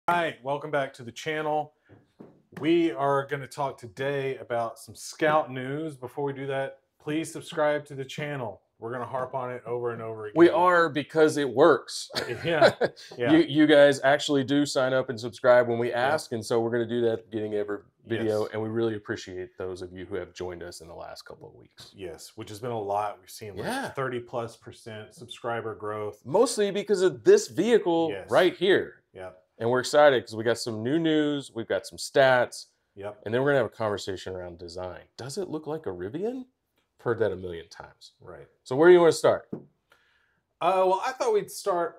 Hi, welcome back to the channel. We are going to talk today about some Scout news. Before we do that, please subscribe to the channel. We're going to harp on it over and over again. We are, because it works. Yeah, yeah. You guys actually do sign up and subscribe when we Yep. ask, and so we're going to do that beginning every video, Yes. and we really appreciate those of you who have joined us in the last couple of weeks. Yes, which has been a lot. We've seen like Yeah. 30+% subscriber growth. Mostly because of this vehicle Yes. right here. Yep. And we're excited because we got some new news, we've got some stats, Yep. and then we're going to have a conversation around design. Does it look like a Rivian? I've heard that a million times. Right. So where do you want to start? Well, I thought we'd start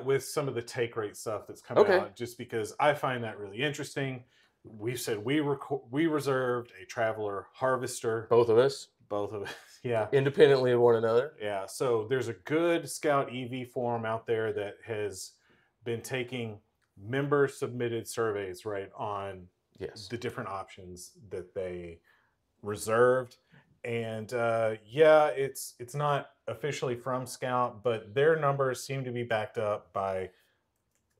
with some of the take rate stuff that's coming out, just because I find that really interesting. We said we reserved a Traveler Harvester. Both of us? Both of us, yeah. Independently of one another? Yeah, so there's a good Scout EV forum out there that has been taking member-submitted surveys, right, on the different options that they reserved. And yeah, it's not officially from Scout, but their numbers seem to be backed up by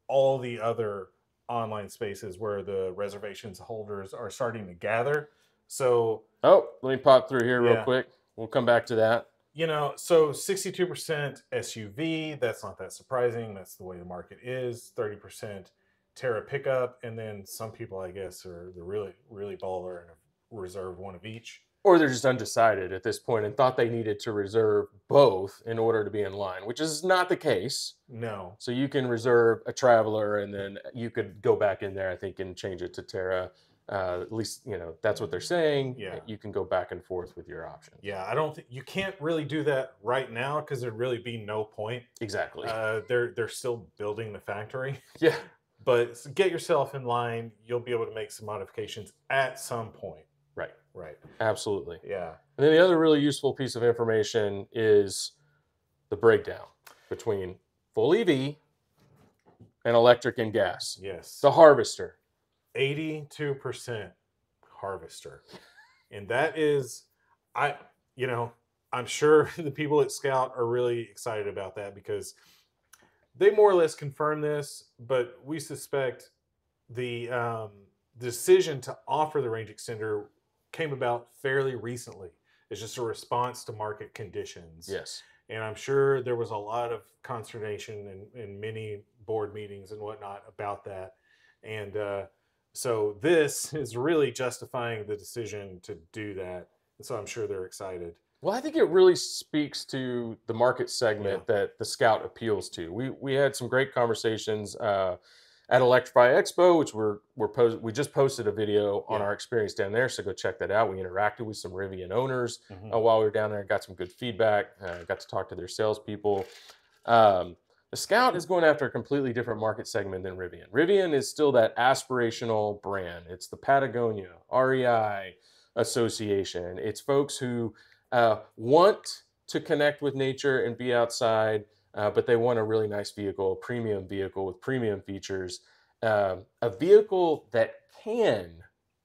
all the other online spaces where the reservations holders are starting to gather. So, oh, let me pop through here real quick. We'll come back to that. You know, so 62% SUV, that's not that surprising. That's the way the market is. 30% Terra pickup, and then some people, I guess, are the really baller and have reserved one of each. Or they're just undecided at this point and thought they needed to reserve both in order to be in line, which is not the case. No. So you can reserve a Traveler, and then you could go back in there, I think, and change it to Terra. At least, you know, that's what they're saying. Yeah. You can go back and forth with your options. Yeah, I don't think you can't really do that right now because there'd really be no point. Exactly. They're still building the factory. Yeah. But get yourself in line. You'll be able to make some modifications at some point. Right. Right. Absolutely. Yeah. And then the other really useful piece of information is the breakdown between full EV and electric and gas. Yes. The Harvester. 82% Harvester. And that is, I'm sure the people at Scout are really excited about that because they more or less confirm this, but we suspect the decision to offer the range extender came about fairly recently. It's just a response to market conditions. Yes. And I'm sure there was a lot of consternation in many board meetings and whatnot about that. And so this is really justifying the decision to do that. And so I'm sure they're excited. Well, I think it really speaks to the market segment that the Scout appeals to. We had some great conversations at Electrify Expo, which we just posted a video on our experience down there, so go check that out. We interacted with some Rivian owners while we were down there, got some good feedback, got to talk to their salespeople. The Scout is going after a completely different market segment than Rivian. Rivian is still that aspirational brand. It's the Patagonia, REI association. It's folks who want to connect with nature and be outside, but they want a really nice vehicle, a premium vehicle with premium features, a vehicle that can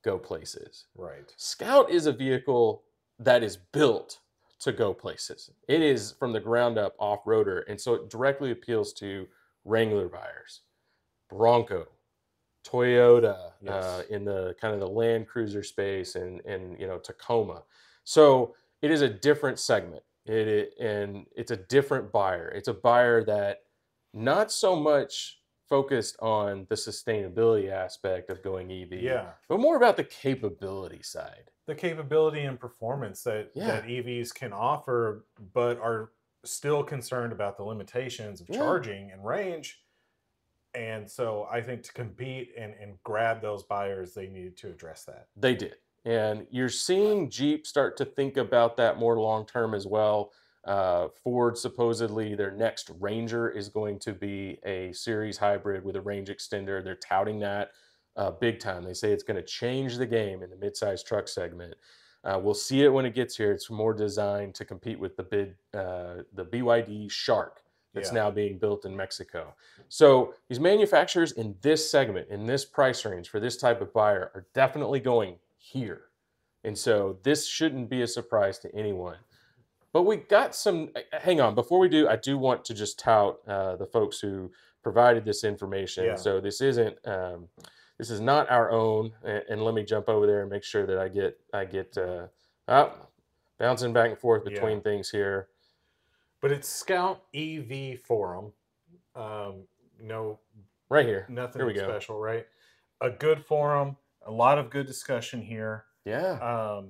go places. Right. Scout is a vehicle that is built to go places. It is from the ground up off-roader, and so it directly appeals to Wrangler buyers, Bronco, Toyota, in the kind of the Land Cruiser space, and Tacoma. So it is a different segment. And it's a different buyer. It's a buyer that not so much focused on the sustainability aspect of going EV, but more about the capability side. The capability and performance that EVs can offer, but are still concerned about the limitations of charging and range. And so I think to compete and grab those buyers, they needed to address that. They did. And you're seeing Jeep start to think about that more long-term as well. Ford, supposedly, their next Ranger is going to be a series hybrid with a range extender. They're touting that big time. They say it's going to change the game in the midsize truck segment. We'll see it when it gets here. It's more designed to compete with the BYD Shark that's now being built in Mexico. So these manufacturers in this segment, in this price range for this type of buyer, are definitely going here. And so this shouldn't be a surprise to anyone. But we got some, hang on, before we do, I do want to just tout the folks who provided this information. Yeah. So this isn't this is not our own. And let me jump over there and make sure that I get bouncing back and forth between things here. But it's Scout EV Forum. No, right here. Nothing here we special, go. right? A good forum, a lot of good discussion here. Yeah.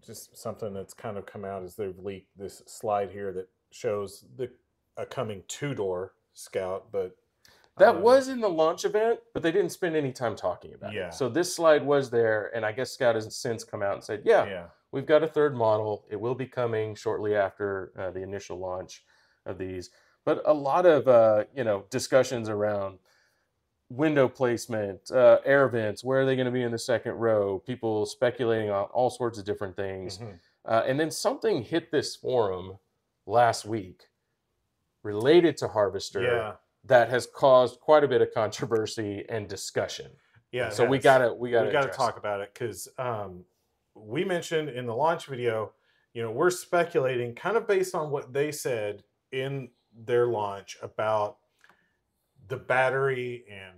Just something that's kind of come out as they've leaked this slide here that shows a coming 2-door Scout, but that was in the launch event, but they didn't spend any time talking about it. So this slide was there, and I guess Scout has since come out and said, yeah, we've got a 3rd model. It will be coming shortly after the initial launch of these. But a lot of discussions around window placement, air vents, where are they going to be in the 2nd row, people speculating on all sorts of different things. And then something hit this forum last week related to Harvester that has caused quite a bit of controversy and discussion. Yeah. So we gotta talk about it, because we mentioned in the launch video, we're speculating kind of based on what they said in their launch about the battery and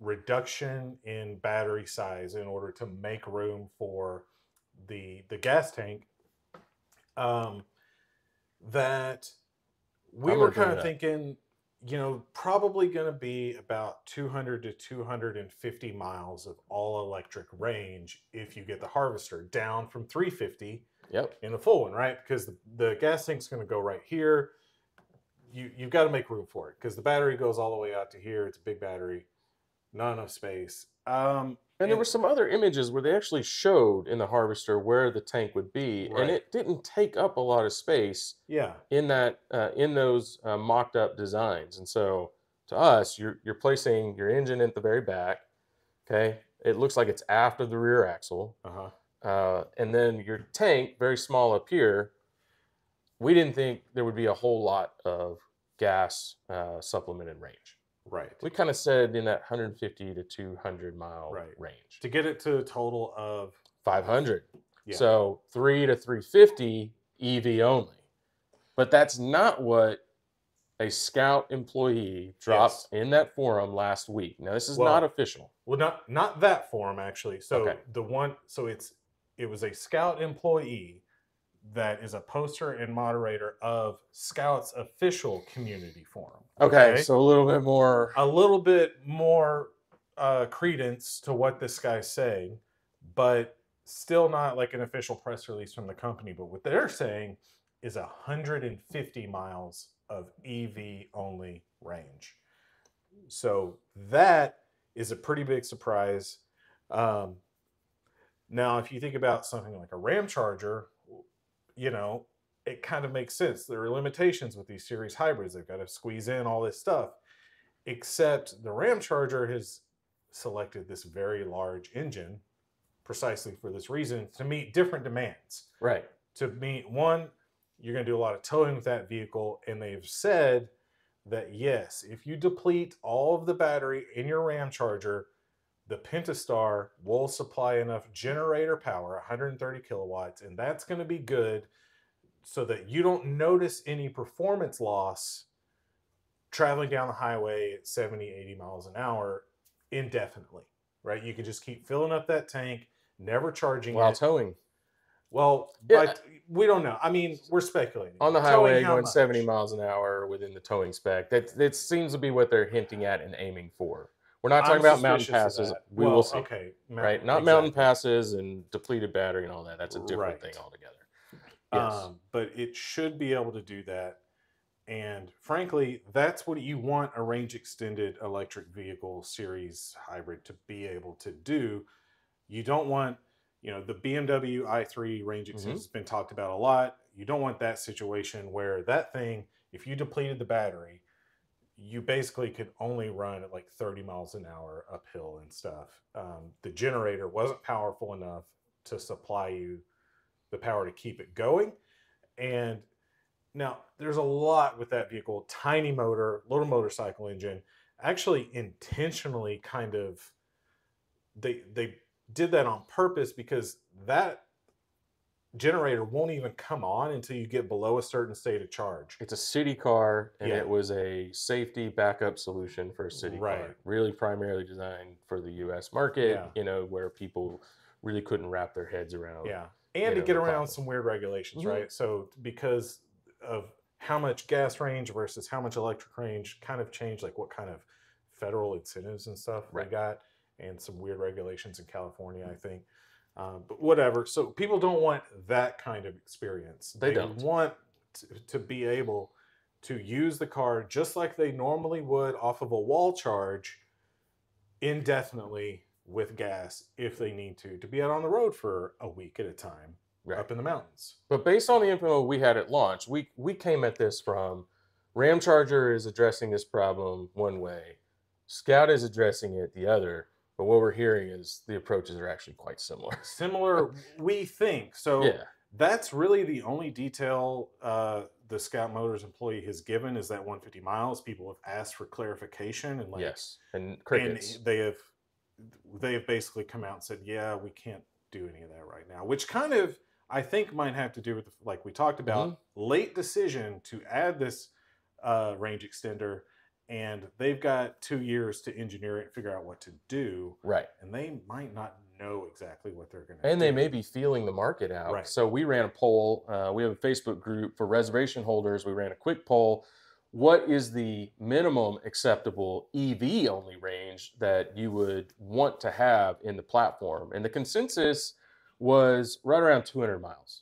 reduction in battery size in order to make room for the gas tank. That we were kind of thinking, probably going to be about 200 to 250 miles of all electric range if you get the Harvester, down from 350 in the full one, right? Because the gas tank's going to go right here. You've got to make room for it because the battery goes all the way out to here. It's a big battery, not enough space. And there were some other images where they actually showed in the Harvester where the tank would be, and it didn't take up a lot of space. In that in those mocked up designs. And so to us, you're placing your engine at the very back. Okay, it looks like it's after the rear axle, and then your tank very small up here. We didn't think there would be a whole lot of gas supplemented range. We kind of said in that 150 to 200 mile range. To get it to a total of 500. So 3 to 350 EV only. But that's not what a Scout employee dropped in that forum last week. Now this is not official. Well, not that forum actually. So it was a Scout employee that is a poster and moderator of Scout's official community forum. Okay, so a little bit more credence to what this guy's saying, but still not like an official press release from the company. But what they're saying is 150 miles of EV only range. So that is a pretty big surprise. Now, if you think about something like a Ram Charger, it kind of makes sense. There are limitations with these series hybrids. They've got to squeeze in all this stuff. Except the Ram Charger has selected this very large engine precisely for this reason, to meet different demands. To meet one, you're going to do a lot of towing with that vehicle. And they've said that, yes, if you deplete all of the battery in your Ram Charger, the Pentastar will supply enough generator power, 130 kilowatts, and that's going to be good so that you don't notice any performance loss traveling down the highway at 70, 80 miles an hour indefinitely, right? You can just keep filling up that tank, never charging while towing. Well, but we don't know. I mean, we're speculating. On the highway going 70 miles an hour within the towing spec. That seems to be what they're hinting at and aiming for. We're not talking about mountain passes. We will see. Okay. Right? Not mountain passes and depleted battery and all that. That's a different thing altogether. Yes. But it should be able to do that. And frankly, that's what you want a range extended electric vehicle series hybrid to be able to do. You don't want, the BMW i3 range extender has been talked about a lot. You don't want that situation where that thing, if you depleted the battery, you basically could only run at like 30 miles an hour uphill and stuff. The generator wasn't powerful enough to supply you the power to keep it going. And now there's a lot with that vehicle. Tiny motor, little motorcycle engine. Actually intentionally kind of, they did that on purpose because that generator won't even come on until you get below a certain state of charge. It's a city car, and it was a safety backup solution for a city car. Really primarily designed for the U.S. market, you know, where people really couldn't wrap their heads around. Yeah, and to get around some weird regulations, right? So because of how much gas range versus how much electric range kind of changed, like what kind of federal incentives and stuff they got, and some weird regulations in California, I think. But whatever. So people don't want that kind of experience. They don't want to be able to use the car just like they normally would off of a wall charge indefinitely with gas if they need to be out on the road for a week at a time up in the mountains. But based on the info we had at launch, we came at this from Ramcharger is addressing this problem one way, Scout is addressing it the other. But what we're hearing is the approaches are actually quite similar. Similar, we think. So that's really the only detail the Scout Motors employee has given is that 150 miles. People have asked for clarification and and crickets. And they have basically come out and said, yeah, we can't do any of that right now, which kind of I think might have to do with, like we talked about, late decision to add this range extender. And they've got 2 years to engineer it and figure out what to do. And they might not know exactly what they're going to do. And they may be feeling the market out. So we ran a poll. We have a Facebook group for reservation holders. We ran a quick poll. What is the minimum acceptable EV only range that you would want to have in the platform? And the consensus was right around 200 miles.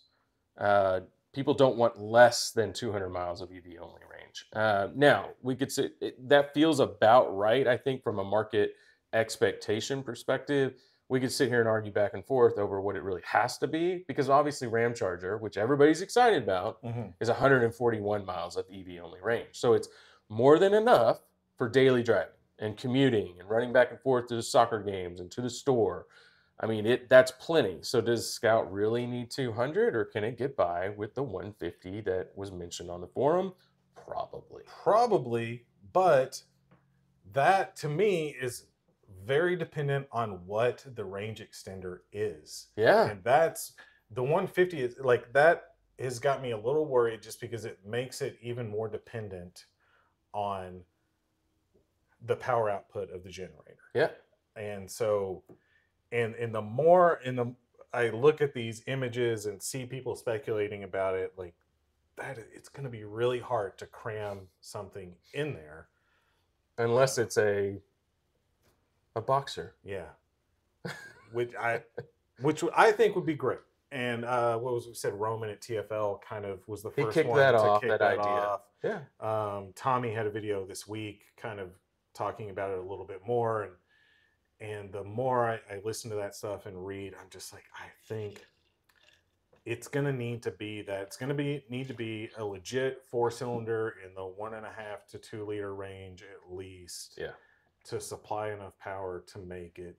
People don't want less than 200 miles of EV only range. Now, we could say that feels about right, I think, from a market expectation perspective. We could sit here and argue back and forth over what it really has to be, because obviously Ramcharger, which everybody's excited about, is 141 miles of EV only range. So it's more than enough for daily driving and commuting and running back and forth to the soccer games and to the store. I mean, that's plenty. So does Scout really need 200, or can it get by with the 150 that was mentioned on the forum? Probably. Probably, but that to me is very dependent on what the range extender is. And that's the 150 is like that has got me a little worried just because it makes it even more dependent on the power output of the generator. And so and the more I look at these images and see people speculating about it, like that, it's going to be really hard to cram something in there, unless it's a boxer. which I think would be great. And what was we said? Roman at TFL kind of was the first one to kick that off. Tommy had a video this week, kind of talking about it a little bit more, and the more I listen to that stuff and read, I'm just like, I think it's going to need to be that. It's going to need to be a legit 4-cylinder in the 1.5 to 2 liter range at least. To supply enough power to make it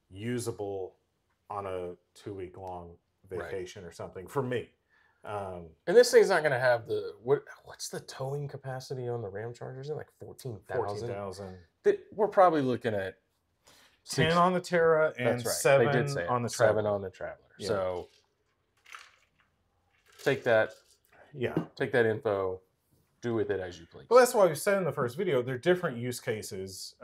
usable on a 2-week long vacation or something for me. And this thing's not going to have the what's the towing capacity on the Ramchargers? Is it like 14,000? 14,000. We're probably looking at 10 on the Terra and 7 on the Traveler. 7 on the Traveler. So take that. Take that info. Do with it as you please. Well, that's why we said in the first video, they're different use cases.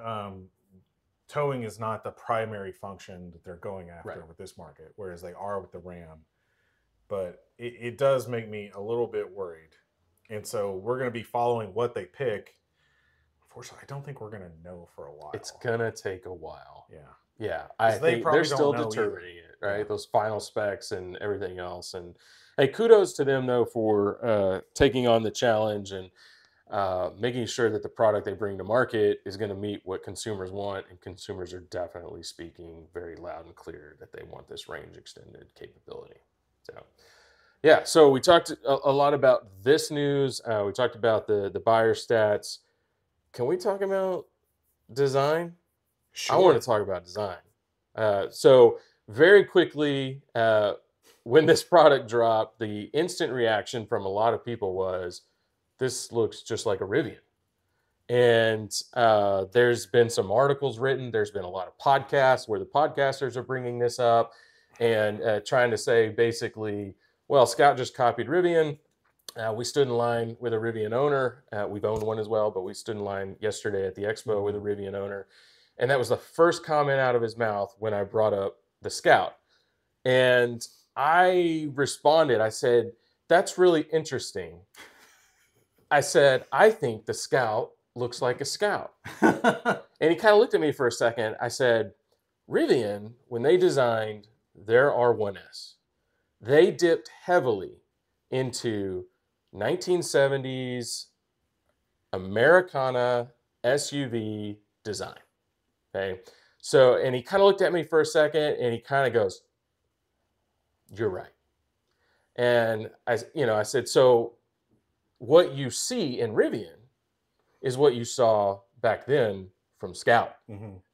Towing is not the primary function that they're going after with this market, whereas they are with the Ram. But it does make me a little bit worried. And so we're going to be following what they pick. Unfortunately, I don't think we're going to know for a while. It's going to take a while. Yeah. I think they're still determining it, right? Those final specs and everything else. And hey, kudos to them, though, for taking on the challenge and making sure that the product they bring to market is going to meet what consumers want. And consumers are definitely speaking very loud and clear that they want this range extended capability. So, yeah, so we talked a lot about this news. We talked about the buyer stats. Can we talk about design? Sure. I want to talk about design. So very quickly, when this product dropped, the instant reaction from a lot of people was, this looks just like a Rivian. And there's been some articles written. There's been a lot of podcasts where the podcasters are bringing this up. and trying to say basically, well, Scout just copied Rivian. We stood in line with a Rivian owner. We've owned one as well, but we stood in line yesterday at the expo with a Rivian owner. And that was the first comment out of his mouth when I brought up the Scout. And I responded, I said, that's really interesting. I said, I think the Scout looks like a Scout. And he kind of looked at me for a second. I said, Rivian, when they designed their R1S, they dipped heavily into 1970s Americana SUV design. Okay. So, and he kind of looked at me for a second and he kind of goes, you're right. And I said, so what you see in Rivian is what you saw back then from Scout.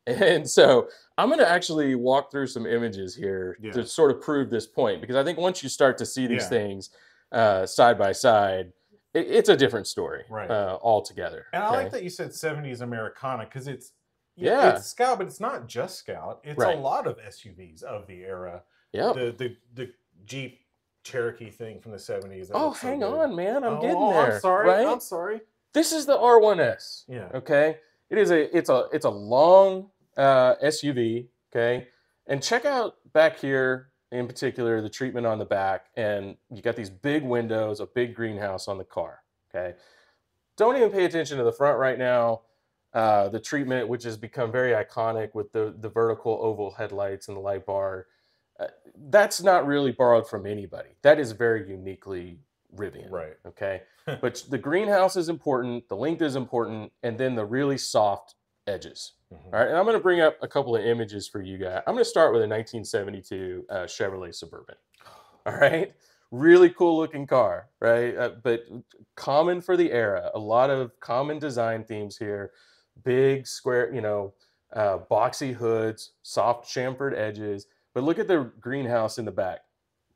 And so I'm going to actually walk through some images here to sort of prove this point, because I think once you start to see these things side by side, it's a different story altogether. And I like that you said 70s Americana, because it's Scout, but it's not just Scout. It's a lot of SUVs of the era. Yeah. The Jeep Cherokee thing from the 70s. Oh, hang on, man. I'm getting there. I'm sorry. Right? I'm sorry. This is the R1S. Yeah. Okay. It's a long SUV. Okay. And check out back here in particular the treatment on the back, and you got these big windows, a big greenhouse on the car. Okay. Don't even pay attention to the front right now. The treatment, which has become very iconic with the vertical oval headlights and the light bar, that's not really borrowed from anybody. That is very uniquely Rivian. Right. Okay. But the greenhouse is important, the length is important, and then the really soft edges. All right. And I'm going to bring up a couple of images for you guys. I'm going to start with a 1972 Chevrolet Suburban. All right. Really cool looking car, right? But common for the era. A lot of common design themes here. Big square, boxy hoods, soft chamfered edges. But look at the greenhouse in the back.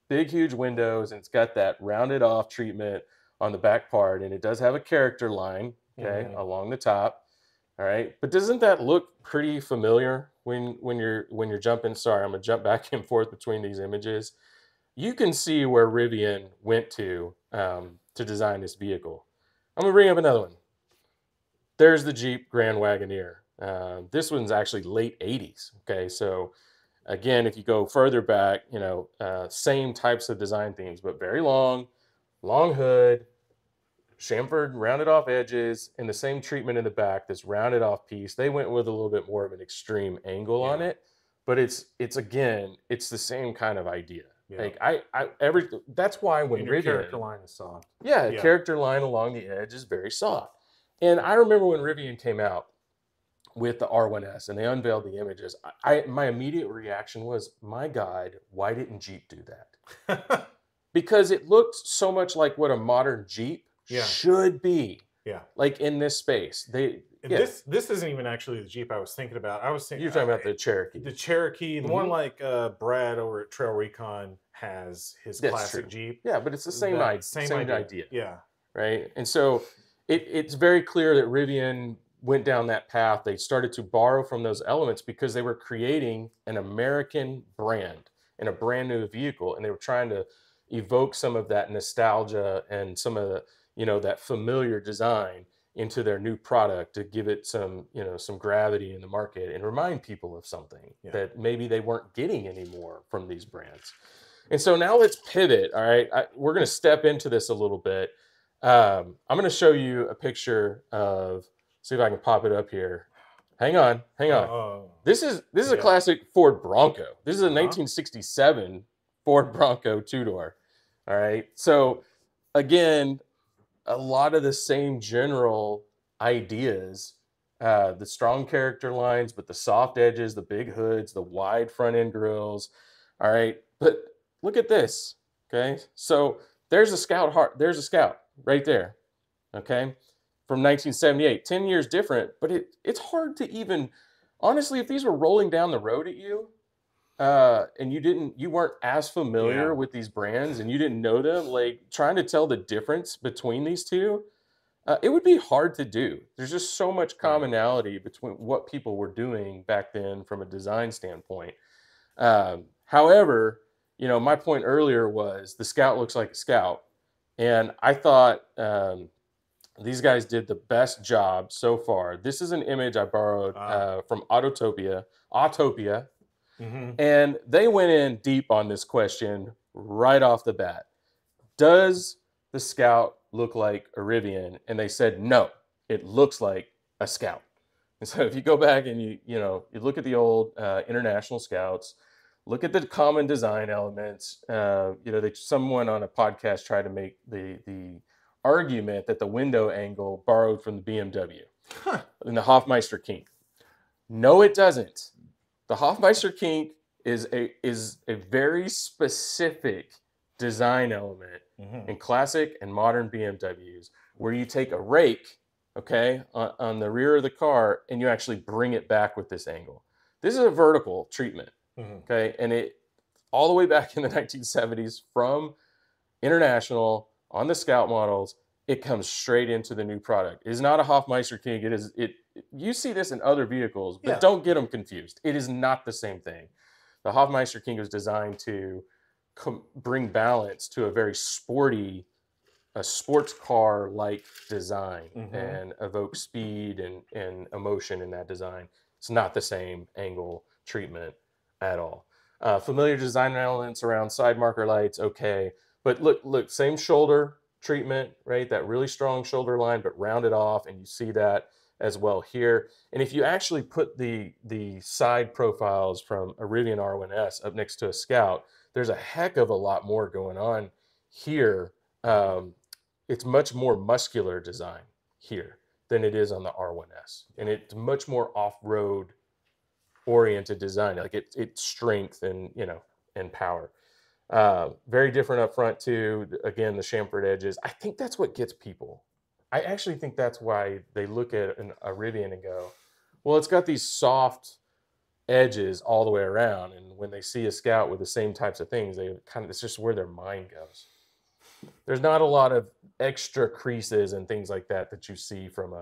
Big, huge windows, and it's got that rounded off treatment on the back part, and it does have a character line, along the top. All right, but doesn't that look pretty familiar when you're jumping? Sorry, I'm gonna jump back and forth between these images. You can see where Rivian went to design this vehicle. I'm gonna bring up another one. There's the Jeep Grand Wagoneer. This one's actually late 80s. Okay, so again, if you go further back, same types of design themes, but very long hood, chamfered, rounded off edges, and the same treatment in the back, this rounded off piece. They went with a little bit more of an extreme angle on it, but it's the same kind of idea. Yeah. Like that's why when Rivian, character line is soft. Yeah, character line along the edge is very soft. And I remember when Rivian came out with the R1S and they unveiled the images, my immediate reaction was, my God, why didn't Jeep do that? Because it looked so much like what a modern Jeep should be. Yeah. Like in this space. This isn't even actually the Jeep I was thinking about. I was thinking you're talking about the Cherokee. The Cherokee, the one like Brad over at Trail Recon has his classic Jeep. Yeah, but it's the same idea. Yeah. Right. And so it's very clear that Rivian went down that path. They started to borrow from those elements because they were creating an American brand and a brand new vehicle, and they were trying to evoke some of that nostalgia and some of the, that familiar design into their new product to give it some gravity in the market and remind people of something that maybe they weren't getting anymore from these brands. And so now let's pivot. All right. We're going to step into this a little bit. I'm going to show you a picture of, see if I can pop it up here. Hang on. This is a classic Ford Bronco. This is a 1967 Ford Bronco two-door. All right. So again, a lot of the same general ideas, the strong character lines, but the soft edges, the big hoods, the wide front end grills. All right. But look at this. Okay. So there's a Scout right there. Okay. From 1978, 10 years different, but it's hard to even, honestly, if these were rolling down the road at you, and you weren't as familiar with these brands and you didn't know them, like trying to tell the difference between these two, it would be hard to do. There's just so much commonality between what people were doing back then from a design standpoint. However, you know, my point earlier was the Scout looks like a Scout. And I thought these guys did the best job so far. This is an image I borrowed from Autotopia. And they went in deep on this question right off the bat. Does the Scout look like a Rivian? And they said, no, it looks like a Scout. And so if you go back and you look at the old International Scouts, look at the common design elements. Someone on a podcast tried to make the argument that the window angle borrowed from the BMW and the Hofmeister Kink. No, it doesn't. The Hofmeister Kink is a very specific design element in classic and modern BMWs, where you take a rake, okay, on the rear of the car, and you actually bring it back with this angle. This is a vertical treatment, okay, and it all the way back in the 1970s from International on the Scout models, it comes straight into the new product. It is not a Hofmeister Kink. You see this in other vehicles, but don't get them confused. It is not the same thing. The Hofmeister Kink was designed to bring balance to a very sporty, a sports car-like design and evoke speed and emotion in that design. It's not the same angle treatment at all. Familiar design elements around side marker lights, okay. But look, same shoulder treatment, right? That really strong shoulder line, but rounded off, and you see that as well here. And if you actually put the side profiles from a Rivian R1S up next to a Scout, there's a heck of a lot more going on here. It's much more muscular design here than it is on the R1S. And it's much more off-road oriented design. Like it's strength and, and power. Very different up front too. Again, the chamfered edges. I think that's what gets people. I actually think that's why they look at a Rivian and go, well, it's got these soft edges all the way around, and when they see a Scout with the same types of things, it's just where their mind goes. There's not a lot of extra creases and things like that you see from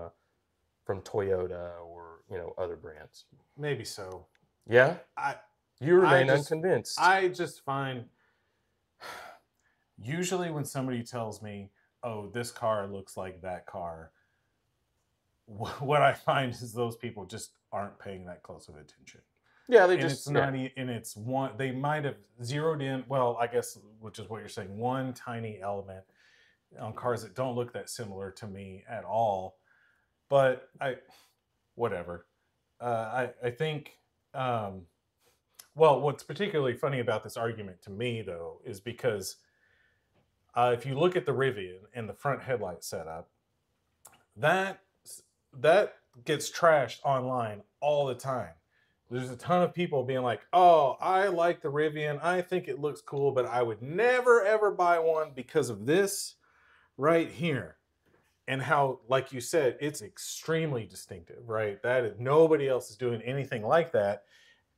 Toyota or other brands. Maybe so. Yeah, you remain unconvinced. I just find usually when somebody tells me, "Oh, this car looks like that car," what I find is those people just aren't paying that close of attention. Yeah, they might have zeroed in, well, I guess, which is what you're saying, one tiny element on cars that don't look that similar to me at all. But whatever. I think, what's particularly funny about this argument to me, though, is because if you look at the Rivian and the front headlight setup, that gets trashed online all the time. There's a ton of people being like, oh, I like the Rivian. I think it looks cool, but I would never, ever buy one because of this right here. And how, like you said, it's extremely distinctive, right? Nobody else is doing anything like that.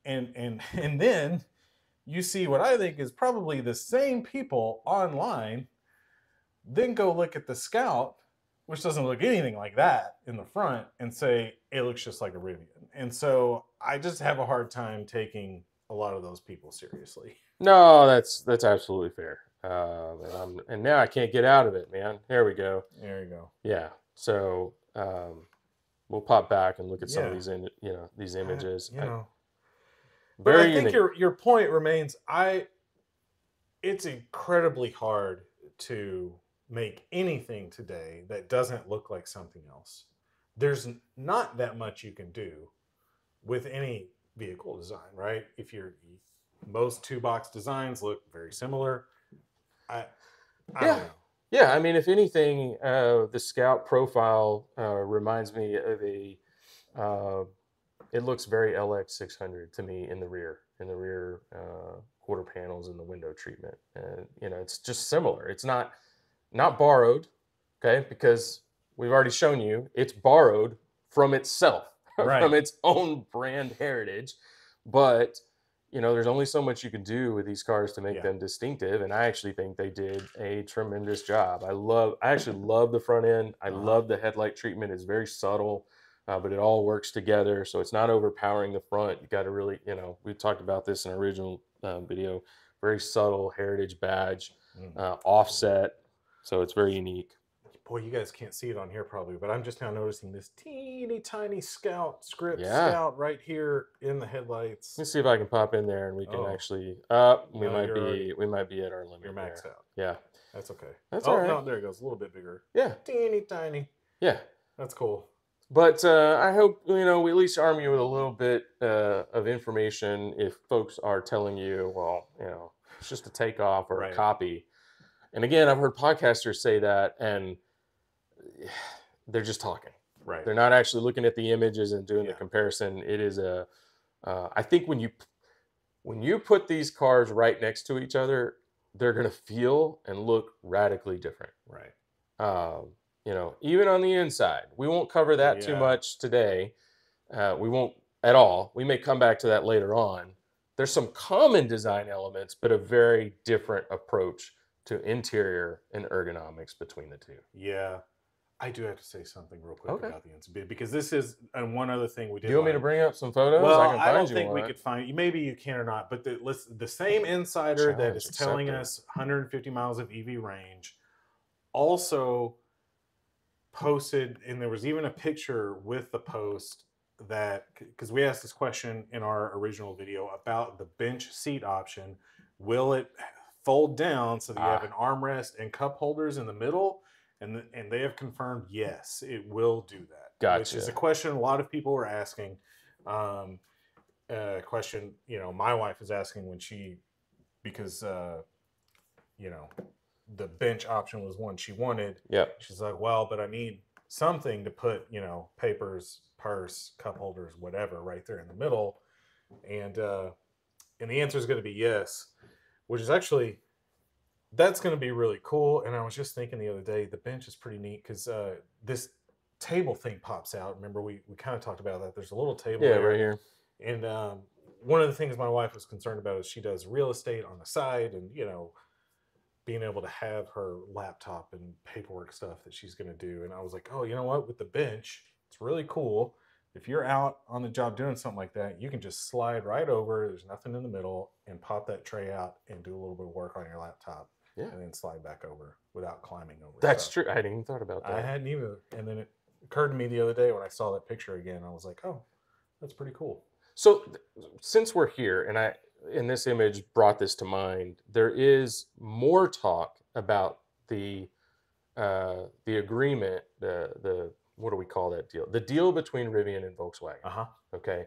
And then you see what I think is probably the same people online, then go look at the Scout, which doesn't look anything like that in the front, and say, it looks just like a Rivian. And so I just have a hard time taking a lot of those people seriously. No, that's absolutely fair. And now I can't get out of it, man. There we go. There you go. Yeah. So we'll pop back and look at some of these, these images. But I think your point remains. It's incredibly hard to make anything today that doesn't look like something else. There's not that much you can do with any vehicle design, right? Most two-box designs look very similar. I don't know. Yeah, I mean, if anything, the Scout profile reminds me of it looks very LX600 to me in the rear quarter panels and the window treatment. And, it's just similar. It's not borrowed, okay, because we've already shown you it's borrowed from itself, right, from its own brand heritage. But, there's only so much you can do with these cars to make them distinctive. And I actually think they did a tremendous job. I actually love the front end. I love the headlight treatment. It's very subtle. but it all works together. So it's not overpowering the front. You got to really, we talked about this in an original video, very subtle heritage badge, offset. So it's very unique. Boy, you guys can't see it on here probably, but I'm just now noticing this teeny tiny Scout script Scout right here in the headlights. Let me see if I can pop in there and we can actually. We might be at our limit. You're maxed out. Yeah, that's okay. That's all right. No, there it goes. A little bit bigger. Yeah, teeny tiny. Yeah, that's cool. But I hope we at least arm you with a little bit of information if folks are telling you, well, it's just a takeoff or a copy. And again, I've heard podcasters say that, and they're just talking. Right. They're not actually looking at the images and doing the comparison. It is I think when you put these cars right next to each other, they're going to feel and look radically different. Right. Even on the inside. We won't cover that too much today. We won't at all. We may come back to that later on. There's some common design elements, but a very different approach to interior and ergonomics between the two. Yeah. I do have to say something real quick about the inside, because this is one other thing we did. Do you want me to bring up some photos? Well, I don't think we could find. Maybe you can or not. But the same insider that is telling us 150 miles of EV range also posted, and there was even a picture with the post that, because we asked this question in our original video about the bench seat option, will it fold down so that you have an armrest and cup holders in the middle? And they have confirmed, yes, it will do that. Gotcha. Which is a question a lot of people were asking. A question, my wife is asking because the bench option was one she wanted. Yeah. She's like, well, but I need something to put, papers, purse, cup holders, whatever, right there in the middle. And the answer is going to be yes, which is actually, that's going to be really cool. And I was just thinking the other day, the bench is pretty neat because this table thing pops out. Remember, we kind of talked about that. There's a little table there. Right here. And one of the things my wife was concerned about is she does real estate on the side, and, being able to have her laptop and paperwork stuff that she's going to do. And I was like, oh, you know what? With the bench, it's really cool. If you're out on the job doing something like that, you can just slide right over. There's nothing in the middle, and pop that tray out and do a little bit of work on your laptop. Yeah. And then slide back over without climbing over. That's true. I hadn't even thought about that. I hadn't either. And then it occurred to me the other day when I saw that picture again. I was like, oh, that's pretty cool. So since we're here, and in this image brought this to mind, there is more talk about the agreement, the what do we call that deal? The deal between Rivian and Volkswagen. Okay.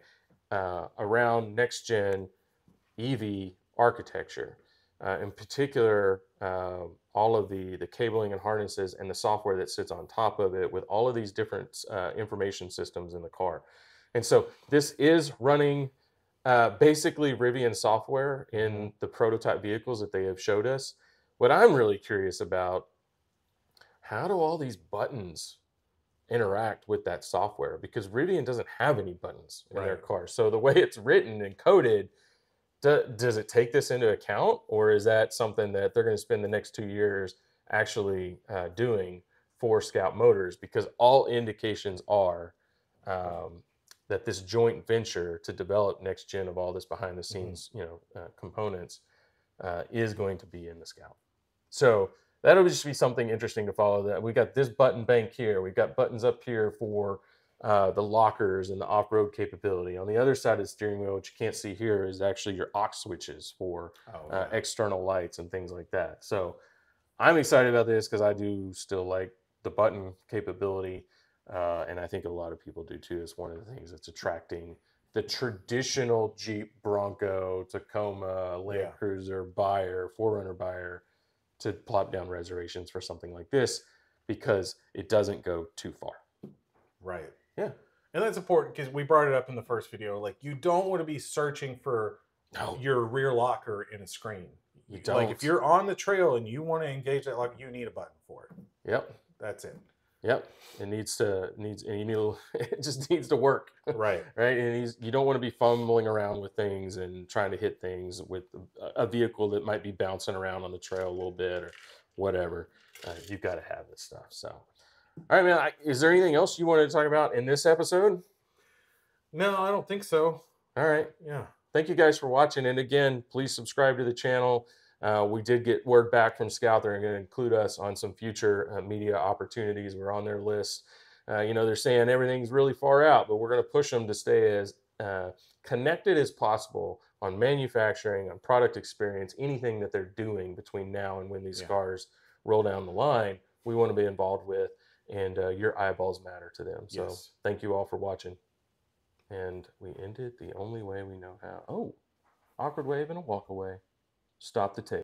Around next gen EV architecture. In particular, all of the cabling and harnesses and the software that sits on top of it, with all of these different information systems in the car. And so this is running basically Rivian software in the prototype vehicles that they have showed us. What I'm really curious about, how do all these buttons interact with that software? Because Rivian doesn't have any buttons in their car. So the way it's written and coded, does it take this into account, or is that something that they're going to spend the next 2 years actually doing for Scout Motors? Because all indications are that this joint venture to develop next gen of all this behind the scenes, components is going to be in the Scout. So that'll just be something interesting to follow. That we got this button bank here. We've got buttons up here for the lockers and the off-road capability. On the other side of the steering wheel, which you can't see here, is actually your aux switches for external lights and things like that. So I'm excited about this because I do still like the button capability. And I think a lot of people do too. It's one of the things that's attracting the traditional Jeep, Bronco, Tacoma, Land Cruiser buyer, 4Runner buyer to plop down reservations for something like this, because it doesn't go too far. Right. Yeah. And that's important because we brought it up in the first video. Like, you don't want to be searching for your rear locker in a screen. You don't. Like, if you're on the trail and you want to engage that locker, you need a button for it. Yep. That's it. Yep. It just needs to work. Right. Right. And you don't want to be fumbling around with things and trying to hit things with a vehicle that might be bouncing around on the trail a little bit or whatever. You've got to have this stuff. So, All right, man. Is there anything else you wanted to talk about in this episode? No, I don't think so. All right. Yeah. Thank you guys for watching. And again, please subscribe to the channel. We did get word back from Scout. They're going to include us on some future media opportunities. We're on their list. You know, they're saying everything's really far out, but we're going to push them to stay as connected as possible on manufacturing, on product experience, anything that they're doing between now and when these cars roll down the line, we want to be involved with, and your eyeballs matter to them. So thank you all for watching. And we ended the only way we know how. Oh, awkward wave and a walk away. Stop the tape.